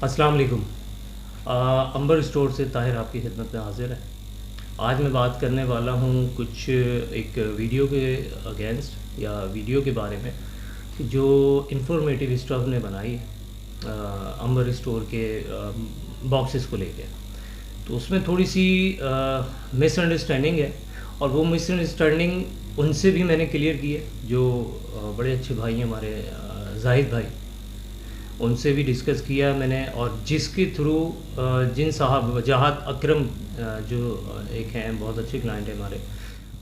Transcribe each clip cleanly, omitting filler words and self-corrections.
अस्सलाम वालेकुम। अंबर स्टोर से ताहिर आपकी खिदमत में हाज़िर है। आज मैं बात करने वाला हूँ कुछ एक वीडियो के अगेंस्ट या वीडियो के बारे में कि जो इंफॉर्मेटिव स्टफ ने बनाई है अंबर स्टोर के बॉक्सेस को लेके। तो उसमें थोड़ी सी मिसअंडरस्टैंडिंग है और वो मिसअंडरस्टैंडिंग उनसे भी मैंने क्लियर की है जो बड़े अच्छे भाई हैं हमारे, जाहिद भाई। उनसे भी डिस्कस किया मैंने, और जिसके थ्रू जिन साहब वजाहत अकरम जो एक हैं बहुत अच्छे क्लाइंट हैं हमारे,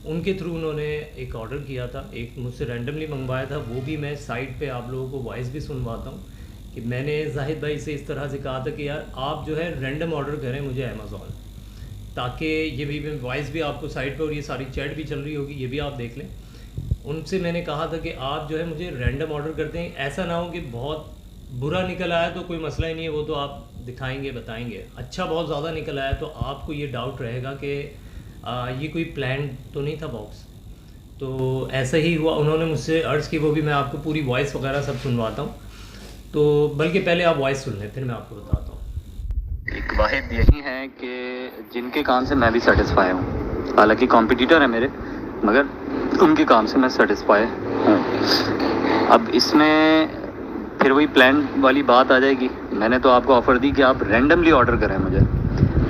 उनके थ्रू उन्होंने एक ऑर्डर किया था, एक मुझसे रैंडमली मंगवाया था। वो भी मैं साइट पे आप लोगों को वॉइस भी सुनवाता हूँ कि मैंने जाहिद भाई से इस तरह से कहा था कि यार आप जो है रैंडम ऑर्डर करें मुझे अमेज़ॉन, ताकि ये भी मैं वॉइस भी आपको साइट पे और ये सारी चैट भी चल रही होगी, ये भी आप देख लें। उनसे मैंने कहा था कि आप जो है मुझे रैंडम ऑर्डर करते हैं, ऐसा ना हो कि बहुत बुरा निकल आया तो कोई मसला ही नहीं है, वो तो आप दिखाएंगे बताएंगे। अच्छा बहुत ज़्यादा निकल आया तो आपको ये डाउट रहेगा कि ये कोई प्लान तो नहीं था बॉक्स। तो ऐसा ही हुआ, उन्होंने मुझसे अर्ज़ की, वो भी मैं आपको पूरी वॉइस वगैरह सब सुनवाता हूँ। तो बल्कि पहले आप वॉइस सुन लें फिर मैं आपको बताता हूँ। एक वाहिद यही है कि जिनके काम से मैं भी सेटिस्फाई हूँ, हालांकि कॉम्पिटिटर है मेरे, मगर उनके काम से मैं सेटिस्फाई हूँ। अब इसमें फिर वही प्लान वाली बात आ जाएगी। मैंने तो आपको ऑफ़र दी कि आप रैंडमली ऑर्डर करें मुझे,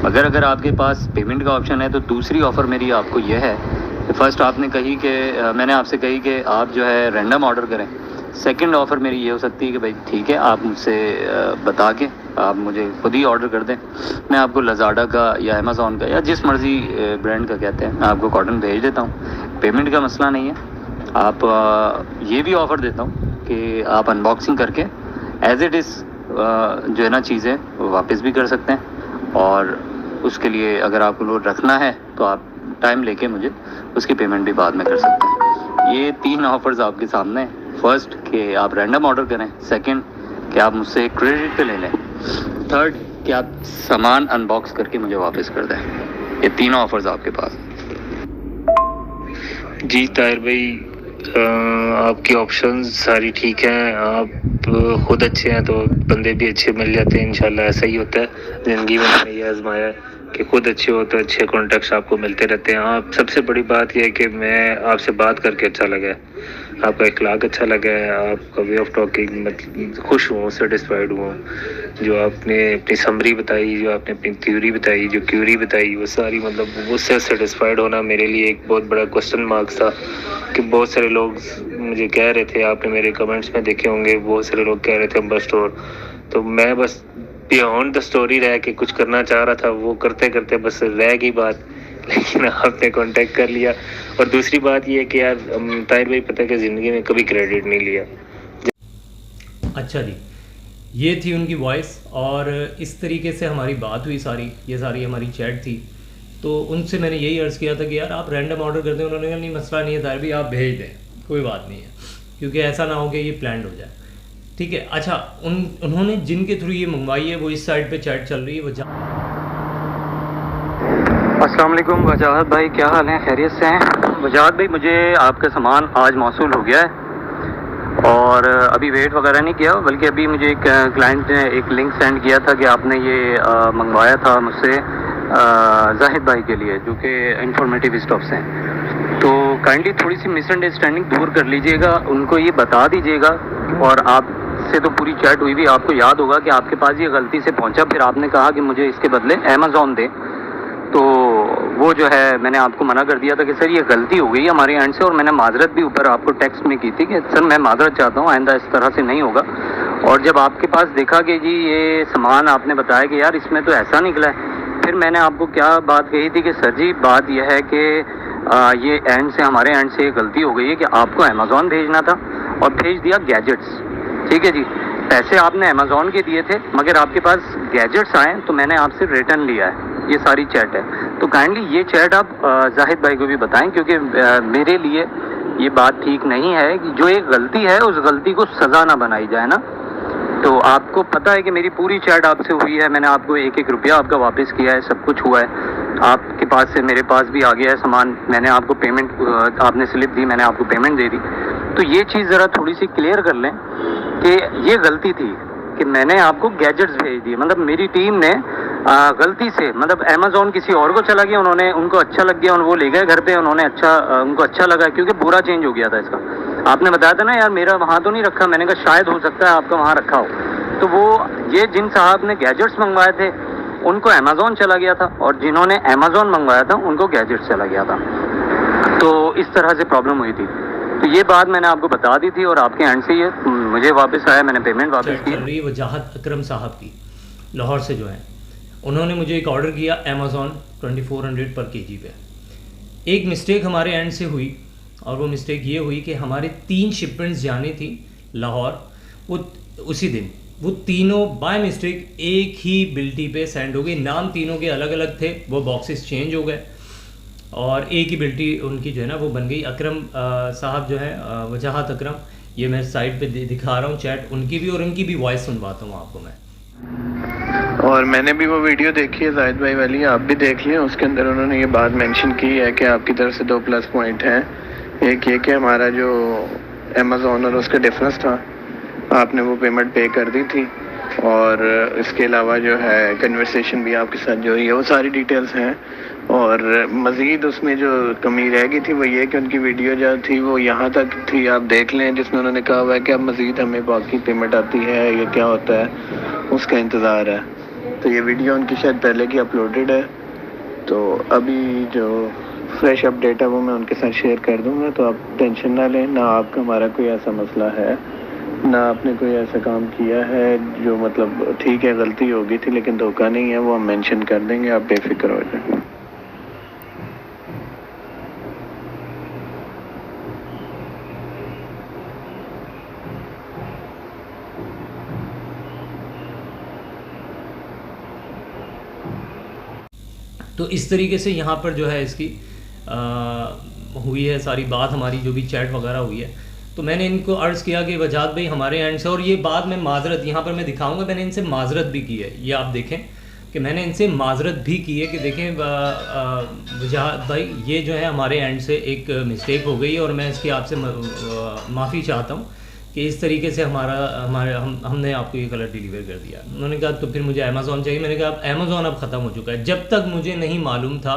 मगर अगर आपके पास पेमेंट का ऑप्शन है तो दूसरी ऑफ़र मेरी आपको यह है कि फ़र्स्ट आपने कही कि मैंने आपसे कही कि आप जो है रैंडम ऑर्डर करें। सेकंड ऑफ़र मेरी ये हो सकती है कि भाई ठीक है, आप मुझसे बता के आप मुझे खुद ही ऑर्डर कर दें। मैं आपको लज़ाडा का या अमेज़ॉन का या जिस मर्ज़ी ब्रांड का कहते हैं, मैं आपको कॉटन भेज देता हूँ। पेमेंट का मसला नहीं है। आप ये भी ऑफ़र देता हूँ कि आप अनबॉक्सिंग करके एज़ इट इज़ जो है ना चीज़ें वो वापस भी कर सकते हैं, और उसके लिए अगर आपको लोड रखना है तो आप टाइम लेके मुझे उसकी पेमेंट भी बाद में कर सकते हैं। ये 3 ऑफ़र्स आपके सामने हैं। फर्स्ट कि आप रैंडम ऑर्डर करें, सेकंड कि आप मुझसे क्रेडिट पे ले लें, थर्ड कि आप सामान अनबॉक्स करके मुझे वापस कर दें। ये 3 ऑफ़र्स आपके पास। जी ताहिर भाई, आपकी ऑप्शंस सारी ठीक हैं। आप खुद अच्छे हैं तो बंदे भी अच्छे मिल जाते हैं इंशाल्लाह। ऐसा ही होता है ज़िंदगी में, मैंने ये आजमाया है कि खुद अच्छे हो तो अच्छे कॉन्टैक्ट्स आपको मिलते रहते हैं। आप सबसे बड़ी बात यह है कि मैं आपसे बात करके अच्छा लगा है, आपका इखलाक अच्छा लगा है, आपका वे ऑफ टॉकिंग, मतलब खुश हूँ, सेटिस्फाइड हूँ। जो आपने अपनी समरी बताई, जो आपने अपनी थ्योरी बताई, जो क्यूरी बताई, वो सारी मतलब उससे सेटिस्फाइड होना मेरे लिए एक बहुत बड़ा क्वेश्चन मार्क था। कि बहुत सारे लोग मुझे कह रहे थे, आपने मेरे कमेंट्स में देखे होंगे, बहुत सारे लोग कह रहे थे अंबर स्टोर, तो मैं बस बियॉन्ड द स्टोरी रह के कुछ करना चाह रहा था, वो करते करते बस रह गई बात, लेकिन आपने कांटेक्ट कर लिया। और दूसरी बात ये है कि यार ताहिर भाई, पता है कि ज़िंदगी में कभी क्रेडिट नहीं लिया। अच्छा जी, ये थी उनकी वॉइस और इस तरीके से हमारी बात हुई सारी, ये सारी हमारी चैट थी। तो उनसे मैंने यही अर्ज़ किया था कि यार आप रैंडम ऑर्डर कर दें। उन्होंने कहा नहीं मसला नहीं है ताहिर भाई, आप भेज दें, कोई बात नहीं है, क्योंकि ऐसा ना हो कि ये प्लान्ड हो जाए। ठीक है। अच्छा, उन्होंने जिनके थ्रू ये मंगवाई है वो इस साइड पे चैट चल रही है, वो अस्सलाम वालेकुम वजाहत भाई, क्या हाल है? खैरियत से हैं? वजाहत भाई, मुझे आपका सामान आज मौसूल हो गया है और अभी वेट वगैरह नहीं किया, बल्कि अभी मुझे एक क्लाइंट ने एक लिंक सेंड किया था कि आपने ये मंगवाया था मुझसे जाहिद भाई के लिए, जो कि इंफॉर्मेटिव स्टॉप्स हैं। तो काइंडली थोड़ी सी मिसअंडरस्टैंडिंग दूर कर लीजिएगा, उनको ये बता दीजिएगा। और आप से तो पूरी चैट हुई भी, आपको याद होगा कि आपके पास ये गलती से पहुंचा, फिर आपने कहा कि मुझे इसके बदले अमेज़ॉन दे। तो वो जो है मैंने आपको मना कर दिया था कि सर ये गलती हो गई हमारे एंड से, और मैंने माजरत भी ऊपर आपको टेक्स्ट में की थी कि सर मैं माजरत चाहता हूँ, आइंदा इस तरह से नहीं होगा। और जब आपके पास देखा कि जी ये सामान आपने बताया कि यार इसमें तो ऐसा निकला है, फिर मैंने आपको क्या बात कही थी कि सर जी बात यह है कि ये एंड से, हमारे एंड से ये गलती हो गई है कि आपको अमेज़ॉन भेजना था और भेज दिया गैजेट्स। ठीक है जी, पैसे आपने अमेज़ॉन के दिए थे मगर आपके पास गैजेट्स आए तो मैंने आपसे रिटर्न लिया है। ये सारी चैट है। तो काइंडली ये चैट आप जाहिद भाई को भी बताएं, क्योंकि मेरे लिए ये बात ठीक नहीं है कि जो एक गलती है उस गलती को सज़ा ना बनाई जाए ना। तो आपको पता है कि मेरी पूरी चैट आपसे हुई है, मैंने आपको 1-1 रुपया आपका वापस किया है, सब कुछ हुआ है। आपके पास से मेरे पास भी आ गया है सामान, मैंने आपको पेमेंट, आपने स्लिप दी, मैंने आपको पेमेंट दे दी। तो ये चीज़ ज़रा थोड़ी सी क्लियर कर लें कि ये गलती थी, कि मैंने आपको गैजेट्स भेज दिए, मतलब मेरी टीम ने गलती से, मतलब अमेज़ॉन किसी और को चला गया, उन्होंने, उनको अच्छा लग गया, वो ले गए घर पे, उन्होंने उनको अच्छा लगा क्योंकि पूरा चेंज हो गया था इसका। आपने बताया था ना यार मेरा वहाँ तो नहीं रखा, मैंने कहा शायद हो सकता है आपका वहाँ रखा हो। तो वो ये जिन साहब ने गैजेट्स मंगवाए थे उनको अमेज़ॉन चला गया था, और जिन्होंने अमेज़ॉन मंगवाया था उनको गैजेट्स चला गया था। तो इस तरह से प्रॉब्लम हुई थी। तो ये बात मैंने आपको बता दी थी और आपके एंड से ये मुझे वापस आया, मैंने पेमेंट वापस की। चल रही वजाहत अकरम साहब की, लाहौर से जो है, उन्होंने मुझे एक ऑर्डर किया अमेज़ॉन 2400 पर केजी पे। एक मिस्टेक हमारे एंड से हुई, और वो मिस्टेक ये हुई कि हमारे 3 शिपमेंट्स जानी थी लाहौर, वो उसी दिन वो तीनों बाय मिस्टेक एक ही बिल्टी पे सेंड हो गई। नाम तीनों के अलग अलग थे, वो बॉक्सेस चेंज हो गए और एक ही बिल्टी उनकी जो है ना वो बन गई। अकरम साहब जो है वजाहत अकरम, ये मैं साइड पे दिखा रहा हूँ चैट, उनकी भी और इनकी भी वॉइस सुनवाता हूँ आपको मैं। और मैंने भी वो वीडियो देखी है जाहिद भाई वाली, आप भी देख लिया। उसके अंदर उन्होंने ये बात मेंशन की है कि आपकी तरफ से 2 प्लस पॉइंट हैं। एक ये कि हमारा जो अमेज़ॉन और उसका डिफरेंस था, आपने वो पेमेंट पे कर दी थी, और इसके अलावा जो है कन्वर्सेशन भी आपके साथ जो हुई है वो सारी डिटेल्स हैं। और मज़ीद उसमें जो कमी रह गई थी वो ये कि उनकी वीडियो जो थी वो यहाँ तक थी, आप देख लें, जिसमें उन्होंने कहा हुआ है कि अब मज़ीद हमें बाकी पेमेंट आती है, ये क्या होता है, उसका इंतज़ार है। तो ये वीडियो उनकी शायद पहले की अपलोडेड है, तो अभी जो फ्रेश अपडेट है वो मैं उनके साथ शेयर कर दूँगा। तो आप टेंशन ना लें, ना आपका हमारा कोई ऐसा मसला है, ना आपने कोई ऐसा काम किया है जो मतलब ठीक है गलती हो गई थी लेकिन धोखा नहीं है, वो हम मेंशन कर देंगे, आप बेफिक्र हो जाए। तो इस तरीके से यहाँ पर जो है इसकी हुई है सारी बात, हमारी जो भी चैट वगैरह हुई है। तो मैंने इनको अर्ज़ किया कि वजाहत भाई हमारे एंड से, और ये बात मैं माजरत यहाँ पर मैं दिखाऊंगा, मैंने इनसे माजरत भी की है, ये आप देखें कि मैंने इनसे माजरत भी की है कि देखें वजाहत भाई ये जो है हमारे एंड से एक मिस्टेक हो गई है और मैं इसकी आपसे माफ़ी चाहता हूँ कि इस तरीके से हमने आपको ये गलत डिलीवर कर दिया। उन्होंने कहा तो फिर मुझे अमेज़ॉन चाहिए। मैंने कहा अमेज़ॉन अब ख़त्म हो चुका है। जब तक मुझे नहीं मालूम था,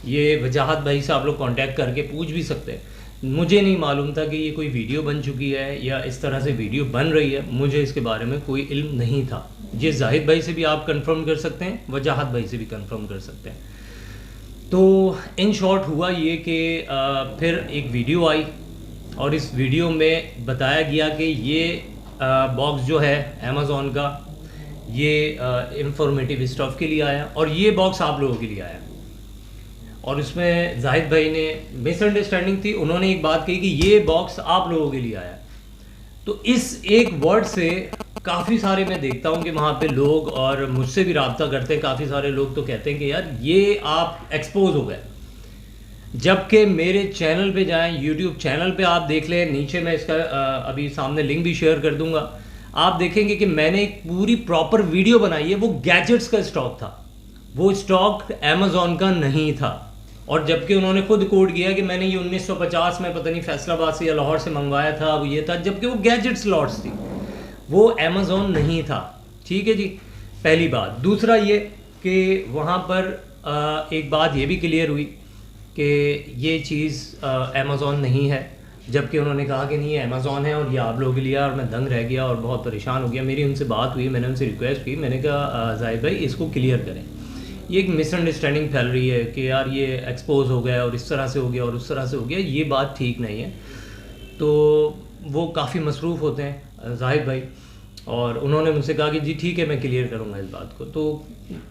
ये वजाहत भाई से आप लोग कांटेक्ट करके पूछ भी सकते हैं, मुझे नहीं मालूम था कि ये कोई वीडियो बन चुकी है या इस तरह से वीडियो बन रही है, मुझे इसके बारे में कोई इल्म नहीं था। ये जाहिद भाई से भी आप कंफर्म कर सकते हैं, वजाहत भाई से भी कंफर्म कर सकते हैं। तो इन शॉर्ट हुआ ये कि फिर एक वीडियो आई और इस वीडियो में बताया गया कि ये बॉक्स जो है अमेज़ॉन का, ये इंफॉर्मेटिव स्टफ़ के लिए आया और ये बॉक्स आप लोगों के लिए आया। और उसमें जाहिद भाई ने मिसअंडरस्टैंडिंग थी, उन्होंने एक बात कही कि ये बॉक्स आप लोगों के लिए आया। तो इस एक वर्ड से काफ़ी सारे मैं देखता हूँ कि वहाँ पे लोग और मुझसे भी रब्ता करते हैं, काफ़ी सारे लोग तो कहते हैं कि यार ये आप एक्सपोज हो गए। जबकि मेरे चैनल पे जाएं, यूट्यूब चैनल पे आप देख लें, नीचे मैं इसका अभी सामने लिंक भी शेयर कर दूंगा, आप देखेंगे कि मैंने एक पूरी प्रॉपर वीडियो बनाई है। वो गैजेट्स का स्टॉक था, वो स्टॉक अमेज़ॉन का नहीं था। और जबकि उन्होंने खुद कोड किया कि मैंने ये 1950 में पता नहीं फैसलाबाद से या लाहौर से मंगवाया था, वो ये था, जबकि वो गैजेट्स लॉट्स थी, वो अमेज़ॉन नहीं था। ठीक है जी, पहली बात। दूसरा ये कि वहाँ पर एक बात ये भी क्लियर हुई कि ये चीज़ अमेज़ॉन नहीं है, जबकि उन्होंने कहा कि नहीं ये अमेज़ॉन है और ये आप लोगों के लिए। और मैं दंग रह गया और बहुत परेशान हो गया। मेरी उनसे बात हुई, मैंने उनसे रिक्वेस्ट की, मैंने कहा जाहिद भाई इसको क्लियर करें, ये एक मिसअंडरस्टैंडिंग फैल रही है कि यार ये एक्सपोज हो गया और इस तरह से हो गया और उस तरह से हो गया, ये बात ठीक नहीं है। तो वो काफ़ी मसरूफ़ होते हैं जाहिद भाई, और उन्होंने मुझसे कहा कि जी ठीक है मैं क्लियर करूँगा इस बात को। तो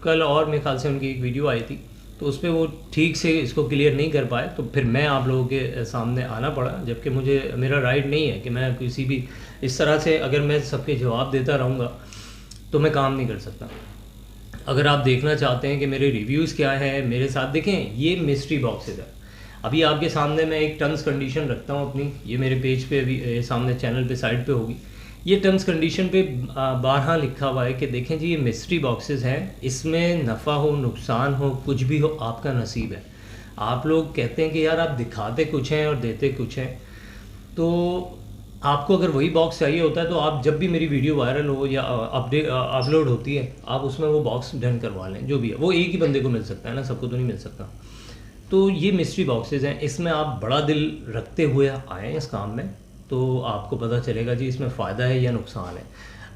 कल और मेरे ख्याल से उनकी एक वीडियो आई थी, तो उस पर वो ठीक से इसको क्लियर नहीं कर पाए, तो फिर मैं आप लोगों के सामने आना पड़ा। जबकि मुझे, मेरा राइट नहीं है कि मैं किसी भी इस तरह से, अगर मैं सबके जवाब देता रहूँगा तो मैं काम नहीं कर सकता। अगर आप देखना चाहते हैं कि मेरे रिव्यूज़ क्या है, मेरे साथ देखें, ये मिस्ट्री बॉक्सेस है। अभी आपके सामने मैं एक टर्म्स कंडीशन रखता हूँ अपनी, ये मेरे पेज पे अभी सामने चैनल पे साइड पे होगी। ये टर्म्स कंडीशन पे 12 लिखा हुआ है कि देखें जी ये मिस्ट्री बॉक्सेस हैं, इसमें नफ़ा हो नुकसान हो कुछ भी हो आपका नसीब है। आप लोग कहते हैं कि यार आप दिखाते कुछ हैं और देते कुछ हैं, तो आपको अगर वही बॉक्स चाहिए होता है तो आप जब भी मेरी वीडियो वायरल हो या अपलोड होती है, आप उसमें वो बॉक्स डन करवा लें। जो भी है वो एक ही बंदे को मिल सकता है ना, सबको तो नहीं मिल सकता। तो ये मिस्ट्री बॉक्सेस हैं, इसमें आप बड़ा दिल रखते हुए आए इस काम में तो आपको पता चलेगा जी इसमें फ़ायदा है या नुकसान है।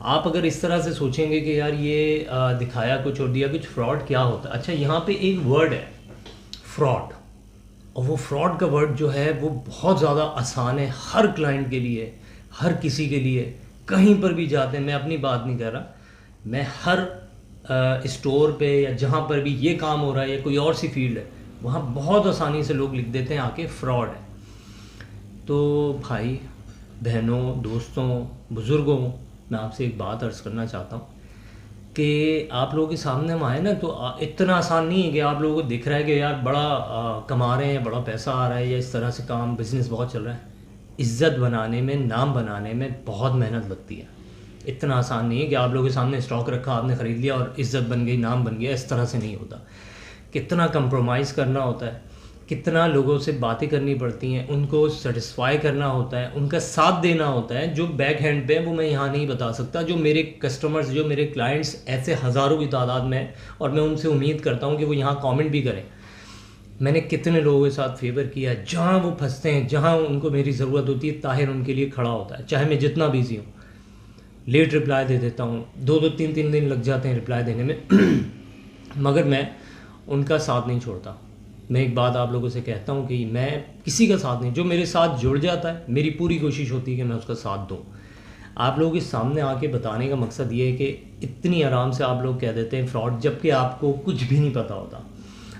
आप अगर इस तरह से सोचेंगे कि यार ये दिखाया कुछ और दिया कुछ, फ्रॉड क्या होता है। अच्छा, यहाँ पे एक वर्ड है फ्रॉड, और वो फ्रॉड का वर्ड जो है वो बहुत ज़्यादा आसान है हर क्लाइंट के लिए, हर किसी के लिए। कहीं पर भी जाते हैं, मैं अपनी बात नहीं कर रहा, मैं हर स्टोर पे या जहाँ पर भी ये काम हो रहा है या कोई और सी फील्ड है, वहाँ बहुत आसानी से लोग लिख देते हैं आके फ्रॉड है। तो भाई बहनों, दोस्तों, बुज़ुर्गों, मैं आपसे एक बात अर्ज़ करना चाहता हूँ कि आप लोगों के सामने हम आए ना तो इतना आसान नहीं है कि आप लोगों को दिख रहा है कि यार बड़ा कमा रहे हैं, बड़ा पैसा आ रहा है या इस तरह से काम बिज़नेस बहुत चल रहा है। इज़्ज़त बनाने में, नाम बनाने में बहुत मेहनत लगती है। इतना आसान नहीं है कि आप लोगों के सामने स्टॉक रखा, आपने ख़रीद लिया और इज़्ज़त बन गई, नाम बन गया। इस तरह से नहीं होता। कितना कंप्रोमाइज़ करना होता है, कितना लोगों से बातें करनी पड़ती हैं, उनको सेटिस्फाई करना होता है, उनका साथ देना होता है। जो बैक हैंड पे है वो मैं यहाँ नहीं बता सकता। जो मेरे कस्टमर्स, जो मेरे क्लाइंट्स ऐसे हज़ारों की तादाद में हैं और मैं उनसे उम्मीद करता हूँ कि वो यहाँ कमेंट भी करें। मैंने कितने लोगों के साथ फेवर किया, जहाँ वो फंसते हैं, जहाँ उनको मेरी ज़रूरत होती है, ताहिर उनके लिए खड़ा होता है, चाहे मैं जितना बिजी हूँ। लेट रिप्लाई दे देता हूँ, 2-2 3-3 दिन लग जाते हैं रिप्लाई देने में मगर मैं उनका साथ नहीं छोड़ता। मैं एक बात आप लोगों से कहता हूँ कि मैं किसी का साथ नहीं, जो मेरे साथ जुड़ जाता है मेरी पूरी कोशिश होती है कि मैं उसका साथ दूँ। आप लोगों के सामने आके बताने का मकसद ये है कि इतनी आराम से आप लोग कह देते हैं फ्रॉड, जबकि आपको कुछ भी नहीं पता होता।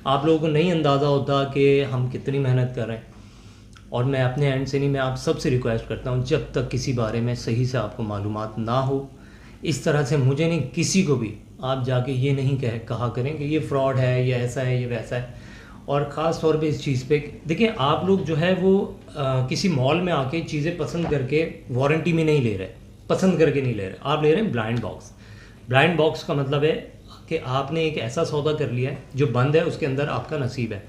आप लोगों को नहीं अंदाज़ा होता कि हम कितनी मेहनत कर रहे हैं। और मैं अपने एंड से नहीं, मैं आप सबसे रिक्वेस्ट करता हूँ, जब तक किसी बारे में सही से आपको मालूमात ना हो, इस तरह से मुझे नहीं, किसी को भी आप जाके ये नहीं कहा करें कि ये फ्रॉड है, ये ऐसा है, ये वैसा है। और ख़ास तौर पे इस चीज़ पे देखिए, आप लोग जो है वो किसी मॉल में आके चीज़ें पसंद करके वारंटी में नहीं ले रहे, पसंद करके नहीं ले रहे, आप ले रहे हैं ब्लाइंड बॉक्स। ब्लाइंड बॉक्स का मतलब है कि आपने एक ऐसा सौदा कर लिया है जो बंद है, उसके अंदर आपका नसीब है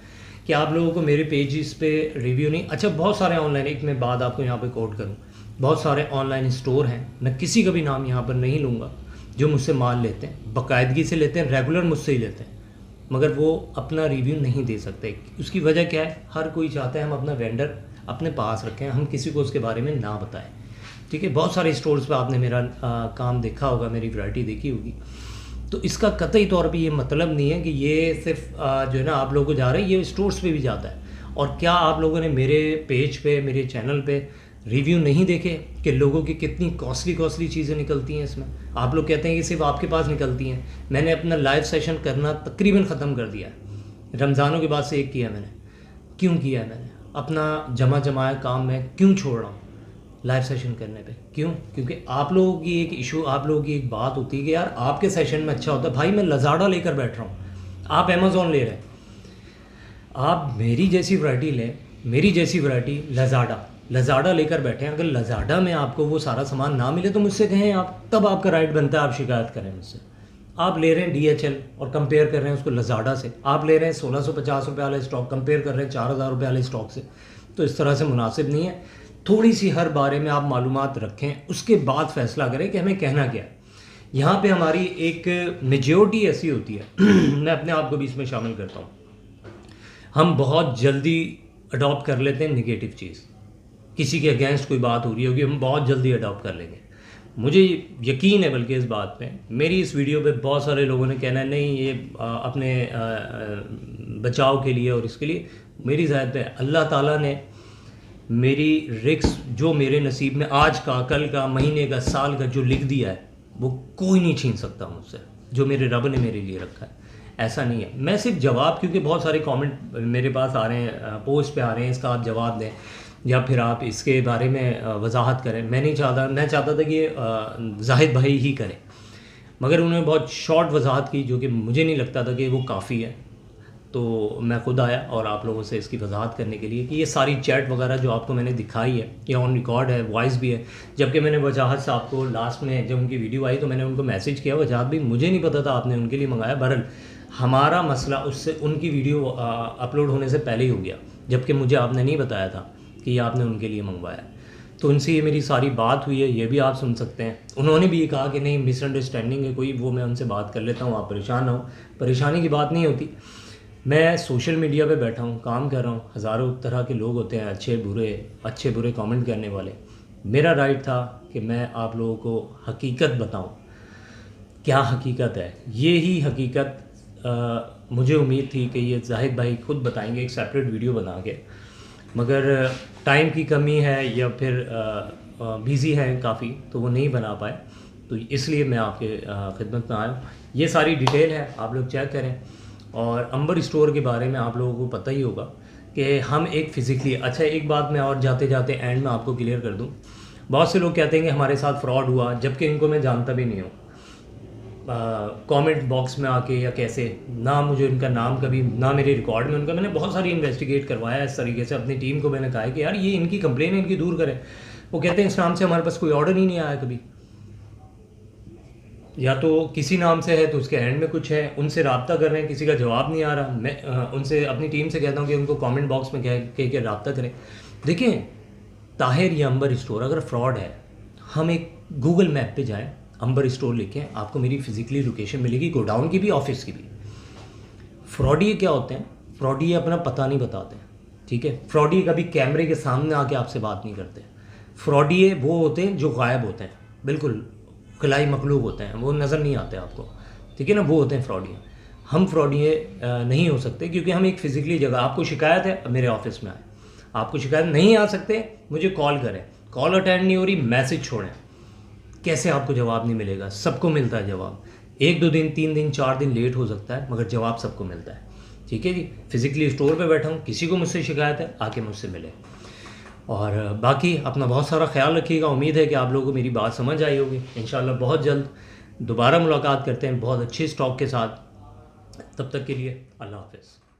कि आप लोगों को मेरे पेजेस पे रिव्यू नहीं। अच्छा, बहुत सारे ऑनलाइन, एक मैं बात आपको यहाँ पे कोट करूँ, बहुत सारे ऑनलाइन स्टोर हैं, मैं किसी का भी नाम यहाँ पर नहीं लूँगा, जो मुझसे माल लेते हैं, बाकायदगी से लेते हैं, रेगुलर मुझसे ही लेते हैं, मगर वो अपना रिव्यू नहीं दे सकते। उसकी वजह क्या है? हर कोई चाहता है हम अपना वेंडर अपने पास रखें, हम किसी को उसके बारे में ना बताएं। ठीक है, बहुत सारे स्टोर्स पे आपने मेरा काम देखा होगा, मेरी वैरायटी देखी होगी। तो इसका कतई तौर पे ये मतलब नहीं है कि ये सिर्फ जो है ना आप लोगों को जा रहा है, ये स्टोर्स पे भी जाता है। और क्या आप लोगों ने मेरे पेज पे, मेरे चैनल पे रिव्यू नहीं देखे कि लोगों की कितनी कॉस्टली चीज़ें निकलती हैं इसमें? आप लोग कहते हैं कि सिर्फ आपके पास निकलती हैं। मैंने अपना लाइव सेशन करना तकरीबन ख़त्म कर दिया है, रमज़ानों के बाद से एक किया मैंने। क्यों किया है मैंने? अपना जमाया काम मैं क्यों छोड़ रहा हूँ लाइव सेशन करने पे? क्यों? क्योंकि आप लोगों की एक इशू, आप लोगों की एक बात होती है कि यार आपके सेशन में अच्छा होता है। भाई मैं लज़ाडा लेकर बैठ रहा हूँ, आप अमेज़ॉन ले रहे हैं। आप मेरी जैसी वैरायटी लें, मेरी जैसी वैरायटी लज़ाडा लेकर बैठे हैं। अगर लज़ाडा में आपको वो सारा सामान ना मिले तो मुझसे कहें आप, तब आपका राइट बनता है आप शिकायत करें मुझसे। आप ले रहे हैं DHL और कंपेयर कर रहे हैं उसको लज़ाडा से, आप ले रहे हैं 1650 रुपये वाला स्टॉक, कंपेयर कर रहे हैं 4000 रुपये वाले स्टॉक से, तो इस तरह से मुनासिब नहीं है। थोड़ी सी हर बारे में आप मालूमात रखें, उसके बाद फ़ैसला करें कि हमें कहना क्या है। यहाँ पे हमारी एक मेजॉरिटी ऐसी होती है मैं अपने आप को भी इसमें शामिल करता हूँ, हम बहुत जल्दी अडॉप्ट कर लेते हैं नेगेटिव चीज़। किसी के अगेंस्ट कोई बात हो रही होगी, हम बहुत जल्दी अडॉप्ट कर लेंगे। मुझे यकीन है बल्कि इस बात पे, मेरी इस वीडियो पे बहुत सारे लोगों ने कहना है नहीं ये अपने बचाव के लिए और इसके लिए। मेरी ज़ाहिर पे अल्लाह ताला ने मेरी रिक्स जो मेरे नसीब में आज का, कल का, महीने का, साल का जो लिख दिया है वो कोई नहीं छीन सकता मुझसे, जो मेरे रब ने मेरे लिए रखा है। ऐसा नहीं है, मैं सिर्फ जवाब, क्योंकि बहुत सारे कमेंट मेरे पास आ रहे हैं, पोस्ट पे आ रहे हैं, इसका आप जवाब दें या फिर आप इसके बारे में वजाहत करें। मैं नहीं चाहता, मैं चाहता था कि जाहिद भाई ही करें, मगर उन्होंने बहुत शॉर्ट वजाहत की जो कि मुझे नहीं लगता था कि वो काफ़ी है। तो मैं खुद आया और आप लोगों से इसकी वजाहत करने के लिए कि ये सारी चैट वगैरह जो आपको मैंने दिखाई है ये ऑन रिकॉर्ड है, वॉइस भी है। जबकि मैंने वजाहत से आपको लास्ट में जब उनकी वीडियो आई तो मैंने उनको मैसेज किया, वजाहत भी मुझे नहीं पता था आपने उनके लिए मंगाया। बहरहाल हमारा मसला उससे, उनकी वीडियो अपलोड होने से पहले ही हो गया, जबकि मुझे आपने नहीं बताया था कि आपने उनके लिए मंगवाया। तो उनसे ये मेरी सारी बात हुई है, ये भी आप सुन सकते हैं। उन्होंने भी ये कहा कि नहीं मिसअंडरस्टैंडिंग है कोई, वो मैं उनसे बात कर लेता हूँ, आप परेशान ना हो। परेशानी की बात नहीं होती। मैं सोशल मीडिया पे बैठा हूँ, काम कर रहा हूँ, हज़ारों तरह के लोग होते हैं, अच्छे बुरे कमेंट करने वाले। मेरा राइट था कि मैं आप लोगों को हकीकत बताऊँ। क्या हकीकत है, ये ही हकीकत मुझे उम्मीद थी कि ये जाहिद भाई खुद बताएंगे एक सेपरेट वीडियो बना के, मगर टाइम की कमी है या फिर बिज़ी हैं काफ़ी, तो वो नहीं बना पाए। तो इसलिए मैं आपके खिदमत में आया हूँ। ये सारी डिटेल है, आप लोग चेक करें। और अंबर स्टोर के बारे में आप लोगों को पता ही होगा कि हम एक फ़िज़िकली, अच्छा एक बात मैं और जाते जाते एंड में आपको क्लियर कर दूँ। बहुत से लोग कहते हैं कि हमारे साथ फ्रॉड हुआ, जबकि इनको मैं जानता भी नहीं हूँ। कमेंट बॉक्स में आके या कैसे, ना मुझे उनका नाम कभी, ना मेरे रिकॉर्ड में उनका, मैंने बहुत सारी इन्वेस्टिगेट करवाया इस तरीके से। अपनी टीम को मैंने कहा है कि यार ये इनकी कंप्लेन है, इनकी दूर करें। वो कहते हैं इस नाम से हमारे पास कोई ऑर्डर ही नहीं आया कभी, या तो किसी नाम से है तो उसके एंड में कुछ है। उनसे रब्ता कर रहे हैं, किसी का जवाब नहीं आ रहा। मैं उनसे अपनी टीम से कहता हूँ कि उनको कमेंट बॉक्स में कह के रब्ता करें। देखिए ताहिर या अंबर स्टोर अगर फ्रॉड है, हम एक गूगल मैप पे जाएं, अंबर स्टोर लिखें, आपको मेरी फिजिकली लोकेशन मिलेगी, गोडाउन की भी, ऑफिस की भी। फ्रॉडिये क्या होते हैं? फ्रॉडिये अपना पता नहीं बताते, ठीक है। फ्रॉडिये कभी कैमरे के सामने आके आपसे बात नहीं करते। फ्रॉडिये वो होते हैं जो गायब होते हैं, बिल्कुल खिलाई मखलूक होते हैं, वो नज़र नहीं आते आपको, ठीक है ना, वो होते हैं फ्रॉडिये। हम फ्रॉडिये नहीं हो सकते क्योंकि हम एक फ़िज़िकली जगह, आपको शिकायत है मेरे ऑफिस में आए, आपको शिकायत नहीं आ सकते, मुझे कॉल करें, कॉल अटेंड नहीं हो रही, मैसेज छोड़ें। कैसे आपको जवाब नहीं मिलेगा? सबको मिलता है जवाब। 1-2 दिन, 3 दिन, 4 दिन लेट हो सकता है, मगर जवाब सबको मिलता है, ठीक है जी। फिज़िकली स्टोर पे बैठा हूँ, किसी को मुझसे शिकायत है आके मुझसे मिले। और बाकी अपना बहुत सारा ख्याल रखिएगा। उम्मीद है कि आप लोगों को मेरी बात समझ आई होगी। इंशाल्लाह बहुत जल्द दोबारा मुलाकात करते हैं बहुत अच्छे स्टॉक के साथ। तब तक के लिए अल्लाह हाफ़िज़।